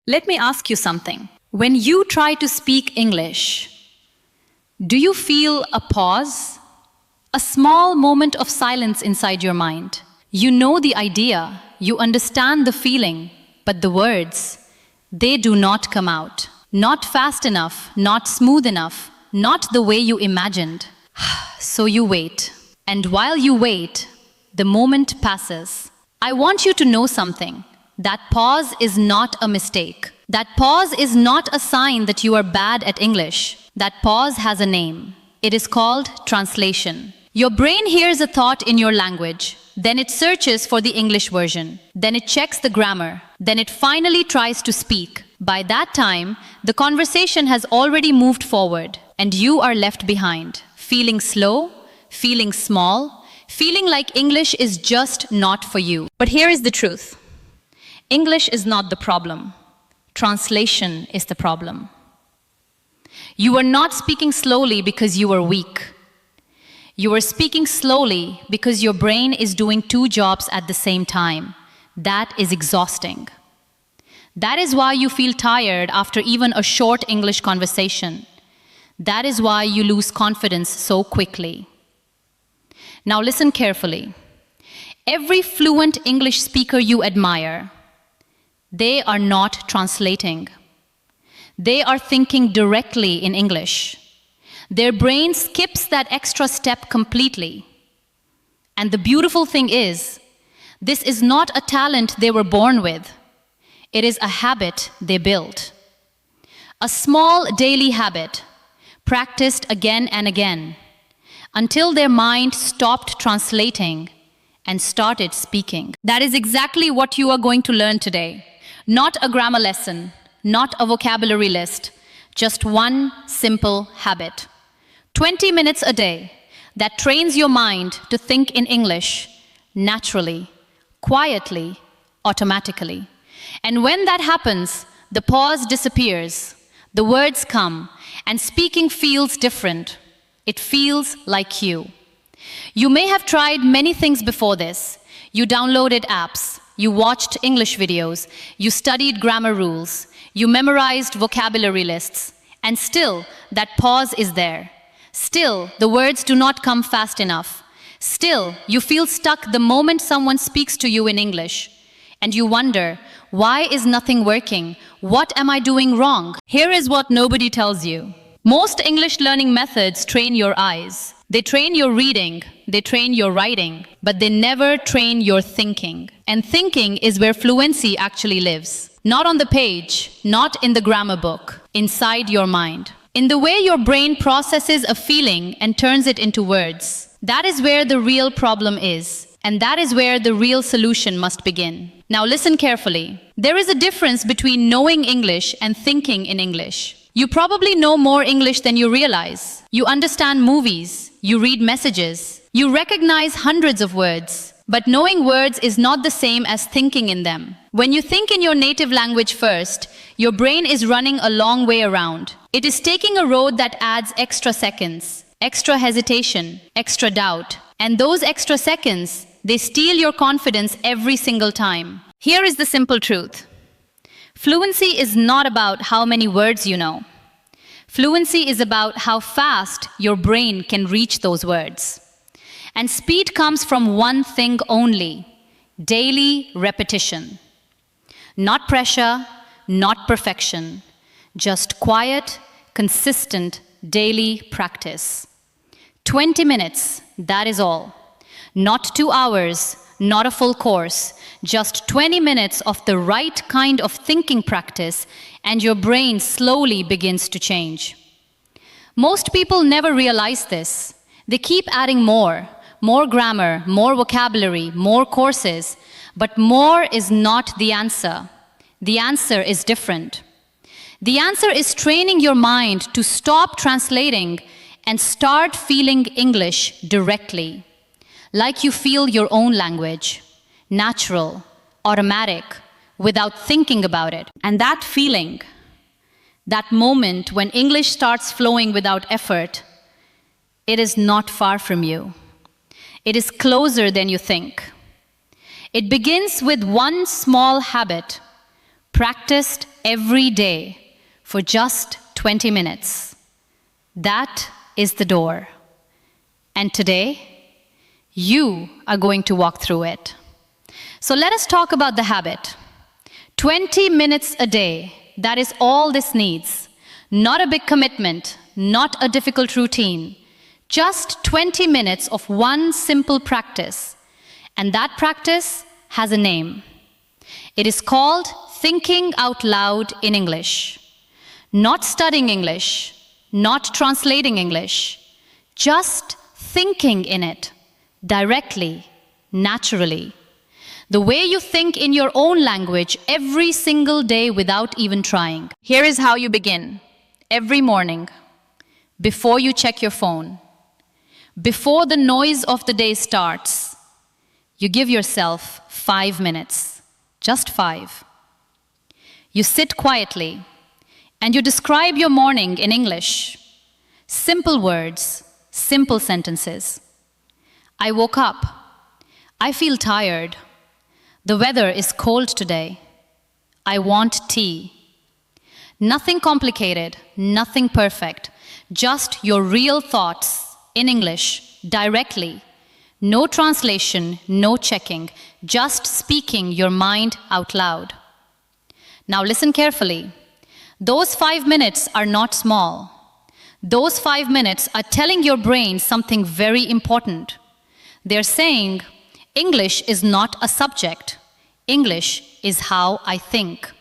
Let me ask you something. When you try to speak English, do you feel a pause? A small moment of silence inside your mind. You know the idea, you understand the feeling, but the words, they do not come out. Not fast enough, not smooth enough, not the way you imagined. So you wait. And while you wait, the moment passes. I want you to know something. That pause is not a mistake. That pause is not a sign that you are bad at English. That pause has a name. It is called translation. Your brain hears a thought in your language, then it searches for the English version, then it checks the grammar, then it finally tries to speak. By that time, the conversation has already moved forward, and you are left behind, feeling slow, feeling small, feeling like English is just not for you. But here is the truth. English is not the problem. Translation is the problem. You are not speaking slowly because you are weak. You are speaking slowly because your brain is doing two jobs at the same time. That is exhausting. That is why you feel tired after even a short English conversation. That is why you lose confidence so quickly. Now listen carefully. Every fluent English speaker you admire, they are not translating. They are thinking directly in English. Their brain skips that extra step completely. And the beautiful thing is, this is not a talent they were born with. It is a habit they built. A small daily habit, practiced again and again, until their mind stopped translating and started speaking. That is exactly what you are going to learn today. Not a grammar lesson, not a vocabulary list, just one simple habit. 20 minutes a day that trains your mind to think in English naturally, quietly, automatically. And when that happens, the pause disappears, the words come, and speaking feels different. It feels like you. You may have tried many things before this. You downloaded apps, you watched English videos, you studied grammar rules, you memorized vocabulary lists, and still that pause is there. Still, the words do not come fast enough. Still, you feel stuck the moment someone speaks to you in English. And you wonder, why is nothing working? What am I doing wrong? Here is what nobody tells you. Most English learning methods train your eyes. They train your reading, they train your writing, but they never train your thinking. And thinking is where fluency actually lives. Not on the page, not in the grammar book, inside your mind. In the way your brain processes a feeling and turns it into words. That is where the real problem is. And that is where the real solution must begin. Now listen carefully. There is a difference between knowing English and thinking in English. You probably know more English than you realize. You understand movies, you read messages, you recognize hundreds of words. But knowing words is not the same as thinking in them. When you think in your native language first, your brain is running a long way around. It is taking a road that adds extra seconds, extra hesitation, extra doubt. And those extra seconds, they steal your confidence every single time. Here is the simple truth. Fluency is not about how many words you know. Fluency is about how fast your brain can reach those words. And speed comes from one thing only: daily repetition. Not pressure, not perfection, just quiet, consistent, daily practice. 20 minutes, that is all. Not 2 hours, not a full course, just 20 minutes of the right kind of thinking practice, and your brain slowly begins to change. Most people never realize this. They keep adding more grammar, more vocabulary, more courses, but more is not the answer. The answer is different. The answer is training your mind to stop translating and start feeling English directly, like you feel your own language, natural, automatic, without thinking about it. And that feeling, that moment when English starts flowing without effort, it is not far from you. It is closer than you think. It begins with one small habit: practiced every day for just 20 minutes. That is the door. And today, you are going to walk through it. So let us talk about the habit. 20 minutes a day, that is all this needs. Not a big commitment, not a difficult routine. Just 20 minutes of one simple practice. And that practice has a name. It is called thinking out loud in English. Not studying English, not translating English, just thinking in it, directly, naturally. The way you think in your own language every single day without even trying. Here is how you begin. Every morning, before you check your phone, before the noise of the day starts, you give yourself 5 minutes, just 5. You sit quietly and you describe your morning in English. Simple words, simple sentences. I woke up. I feel tired. The weather is cold today. I want tea. Nothing complicated, nothing perfect. Just your real thoughts in English, directly. No translation, no checking. Just speaking your mind out loud. Now listen carefully. Those 5 minutes are not small. Those 5 minutes are telling your brain something very important. They're saying, English is not a subject. English is how I think.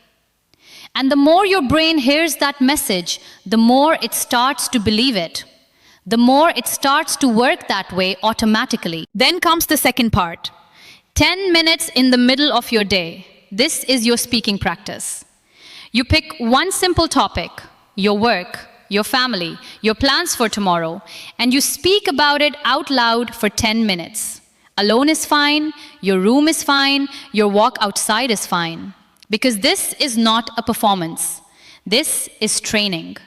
And the more your brain hears that message, the more it starts to believe it. The more it starts to work that way automatically. Then comes the second part. 10 minutes in the middle of your day. This is your speaking practice. You pick one simple topic, your work, your family, your plans for tomorrow, and you speak about it out loud for 10 minutes. Alone is fine, your room is fine, your walk outside is fine. Because this is not a performance. This is training.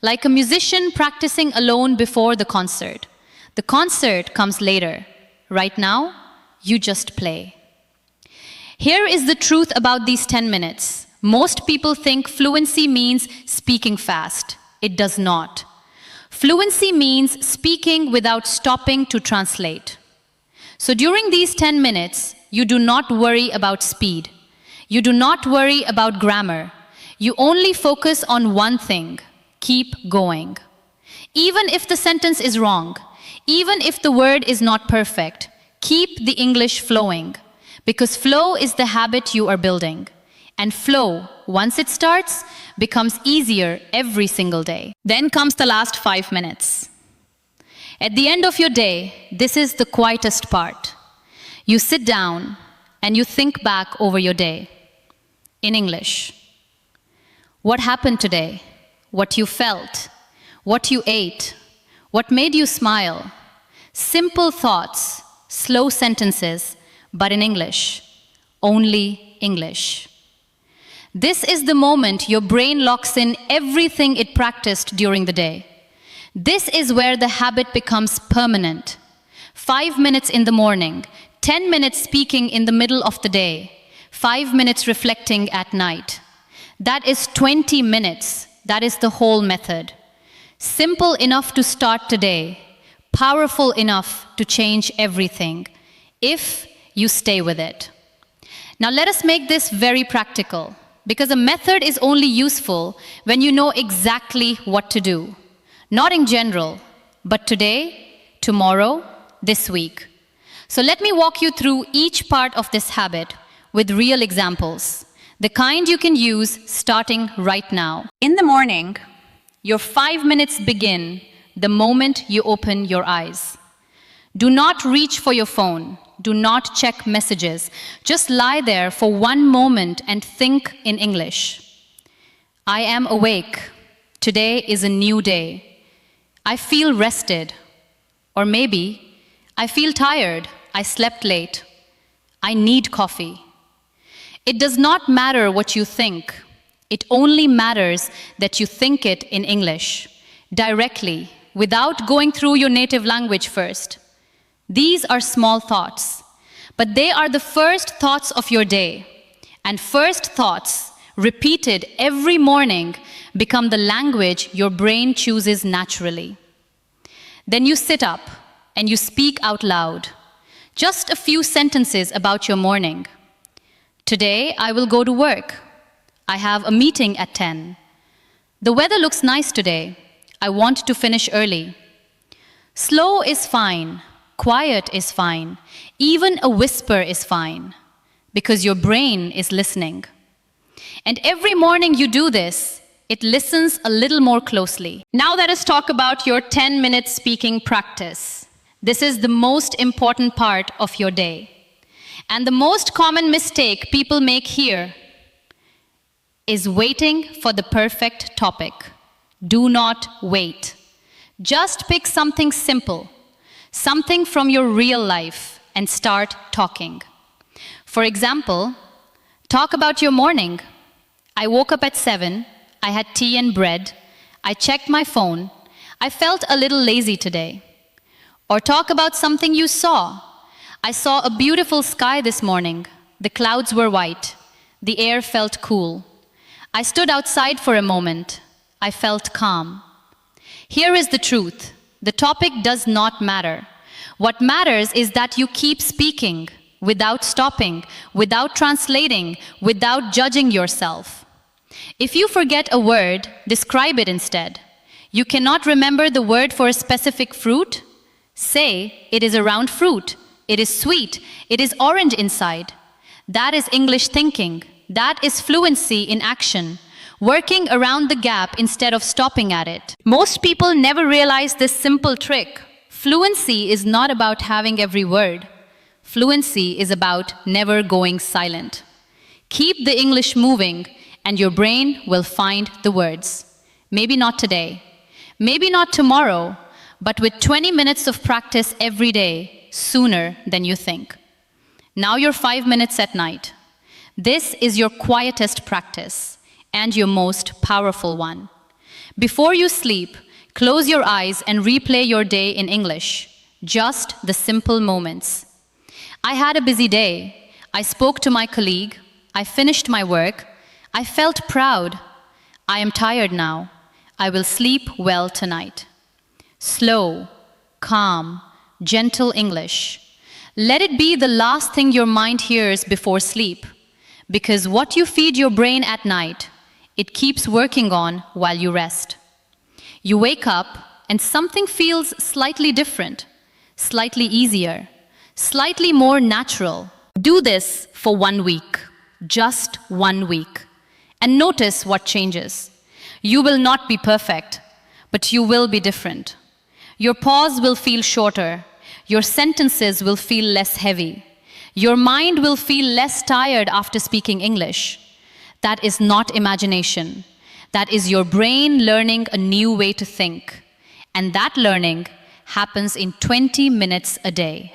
Like a musician practicing alone before the concert. The concert comes later. Right now, you just play. Here is the truth about these 10 minutes. Most people think fluency means speaking fast. It does not. Fluency means speaking without stopping to translate. So during these 10 minutes, you do not worry about speed. You do not worry about grammar. You only focus on one thing. Keep going. Even if the sentence is wrong, even if the word is not perfect, keep the English flowing. Because flow is the habit you are building. And flow, once it starts, becomes easier every single day. Then comes the last 5 minutes. At the end of your day, this is the quietest part. You sit down and you think back over your day in English. What happened today? What you felt? What you ate? What made you smile? Simple thoughts, slow sentences, but in English. Only English. This is the moment your brain locks in everything it practiced during the day. This is where the habit becomes permanent. 5 minutes in the morning, 10 minutes speaking in the middle of the day, 5 minutes reflecting at night. That is 20 minutes. That is the whole method. Simple enough to start today, powerful enough to change everything, if you stay with it. Now let us make this very practical, because a method is only useful when you know exactly what to do. Not in general, but today, tomorrow, this week. So let me walk you through each part of this habit with real examples, the kind you can use starting right now. In the morning, your 5 minutes begin the moment you open your eyes. Do not reach for your phone. Do not check messages. Just lie there for one moment and think in English. I am awake. Today is a new day. I feel rested. Or maybe, I feel tired. I slept late. I need coffee. It does not matter what you think. It only matters that you think it in English, directly, without going through your native language first. These are small thoughts, but they are the first thoughts of your day. And first thoughts repeated every morning, become the language your brain chooses naturally. Then you sit up and you speak out loud. Just a few sentences about your morning. Today, I will go to work. I have a meeting at 10. The weather looks nice today. I want to finish early. Slow is fine. Quiet is fine. Even a whisper is fine, because your brain is listening. And every morning you do this, it listens a little more closely. Now let us talk about your 10-minute speaking practice. This is the most important part of your day. And the most common mistake people make here is waiting for the perfect topic. Do not wait. Just pick something simple, something from your real life, and start talking. For example, talk about your morning. I woke up at 7, I had tea and bread, I checked my phone, I felt a little lazy today. Or talk about something you saw. I saw a beautiful sky this morning. The clouds were white. The air felt cool. I stood outside for a moment. I felt calm. Here is the truth. The topic does not matter. What matters is that you keep speaking without stopping, without translating, without judging yourself. If you forget a word, describe it instead. You cannot remember the word for a specific fruit? Say, it is a round fruit. It is sweet. It is orange inside. That is English thinking. That is fluency in action. Working around the gap instead of stopping at it. Most people never realize this simple trick. Fluency is not about having every word. Fluency is about never going silent. Keep the English moving, and your brain will find the words. Maybe not today. Maybe not tomorrow. But with 20 minutes of practice every day, sooner than you think. Now you're 5 minutes at night. This is your quietest practice and your most powerful one. Before you sleep, close your eyes and replay your day in English. Just the simple moments. I had a busy day. I spoke to my colleague. I finished my work. I felt proud. I am tired now. I will sleep well tonight. Slow, calm, gentle English. Let it be the last thing your mind hears before sleep. Because what you feed your brain at night, it keeps working on while you rest. You wake up and something feels slightly different, slightly easier, slightly more natural. Do this for 1 week, just 1 week, and notice what changes. You will not be perfect, but you will be different. Your pause will feel shorter. Your sentences will feel less heavy. Your mind will feel less tired after speaking English. That is not imagination. That is your brain learning a new way to think. And that learning happens in 20 minutes a day.